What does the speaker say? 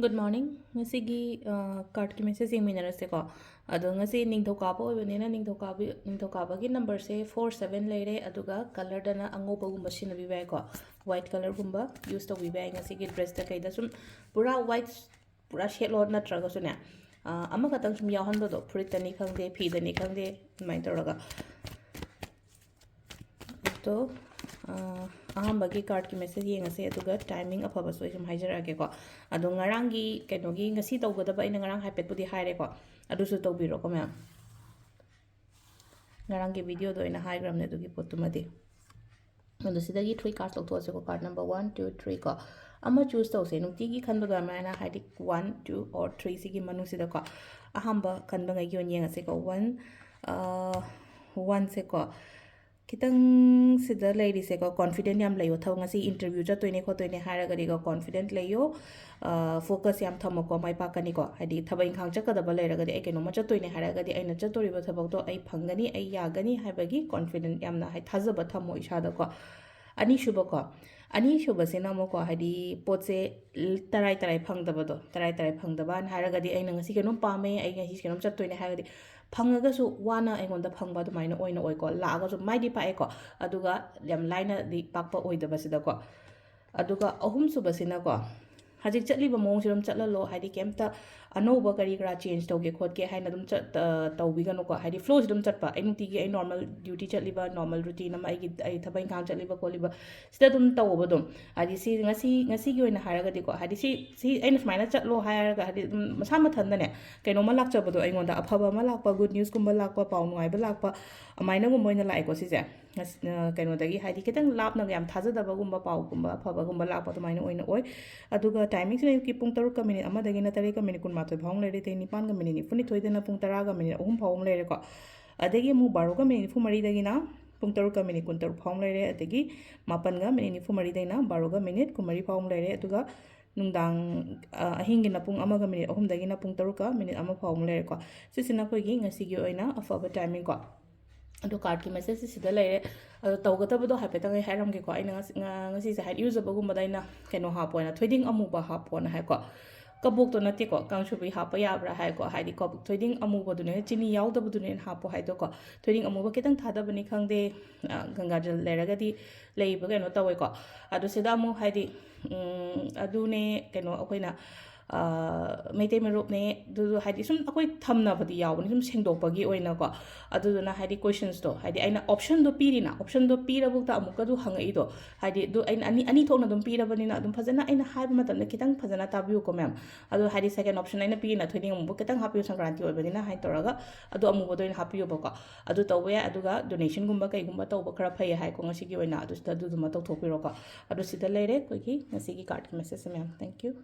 Good morning. Ngasigi card ki message yengminarase ko. Ado ngasi ningthokaba oibonina ningthokabagi number se 47 leire aduga color dana angoba gumba sinabibai ko. White color gumba use tobibai ngasigi dress ta kaida sum pura white pura shade lot natraga sune. Ama khatang sum yahanbo do furit tani khangde phi dani khangde mai toraga. तो अहमबगी card की message येंगसे अदुगा timing अफबा सोय सम हाइजरागे को अदो ngaranggi kenogi ngasi tawgadaba ina ngarang haipet pudi haire ko adusu tawbiro ko ma'am ngaranggi video do ina high gram ne dugi potumadi ado sidagi 3 cards lawtose ko card number 1 2 3 ko ama choose tawse nutigi khanbaga mana haidi 1 2 or 3 sigi manu sida ko ahamba khanbanga yon yengase ko 1 se ko kitang sida lady se ko confident yam layo thau ngasi interview ja toine ko toine hara gari ko confident layo focus yam thamo ko mai pa kani ko hadi thabai khang cha kada ba lera gari ai keno ma cha toine hara gari ai na cha tori ba thabak to ai phangani ai ya gani haibagi confident yam na hai thaza ba thamo isa da ko ani shuba ko ani shuba se na mo ko hadi potse tarai tarai phangdaba do tarai phangdaba hara gari ai na ngasi keno pame ai ngasi keno cha toine hara gari phangagasu wana aingonda phangba dumaina oina oiko laagasu maidi pae ko aduga yam laina di pakpa oidaba sida ko aduga ahum subasina ko hajik chatliba mong siram chatlalo haidi kemta anoba kari kra change toge khotke haina dum chat tawbigano ko haidi flow dum chatpa ai nuti gi ai normal duty chatliba normal routine am ai ai thabai khang chatliba koliba sida dum tawba dum hadi si ngasi gi oina haraga di ko hadi si ai na smaina chatlo haraga hadi masa mathanda ne kaino ma lakchaba do aingonda afaba ma lakpa good news kumba lakpa paw nuai ba lakpa amaina gum moina lai ko sise kaino dagi hadi kitang lapna yam thajadaba gumba paw gumba afaba gumba lakpa to maina oina oi aduga timing sine ki pung 3 ka minute ama dagi na 3 ka minute kun mathoi phawng lere te 9 ka minute funi thoidena pung 10 ka minute ahum phawng lere ko adagi mu 12 ka minute fu mari dagi na pung 3 ka minute kun 3 phawng lere adagi 9 ka minute fu mari dagi na 12 ka minute kun mari phawng lere aduga nungdang ahingi na pung 1 ka minute ahum dagi na pung 3 ka minute ama phawng lere ko sisina ko gi ngasi gi oina afaba timing ko ado card ki message sida lere ado tawgataba do hapetang ai hairam ge ko aina ngasi se haid use bagum badaina keno hapona thoiding amuba hapona hai ko kabuk to nate ko kangsubi hapa yabra hai ko haidi ko thoiding amuba dune chini yaudaba dune hapo hai to ko thoiding amuba kitang thada bani khangde ganga jal leraga di leiba keno tawai ko ado sida mu haidi adune keno akoina meite merup ne du haidi sum akoi thamna badi yawni sum sengdokpagi oina ko aduna haidi questions to haidi aina option do pirina option do pirabu ta amuka du hangai do haidi du aina ani thokna dum pirabani na dum phajana aina haiba matam ne kitang phajana tabiu ko ma'am adu haidi second option aina pirina thoiding amu kitang hapiu sankranti oibani na hai toraga adu amu bodo ina hapiu bako adu tawwe aduga donation gumba kai gumba tawba khara phai hai ko ngasi gi oina adu sta du dum taw thokpiro ko adu sida leire ko gi ngasi gi card ki message ma'am thank you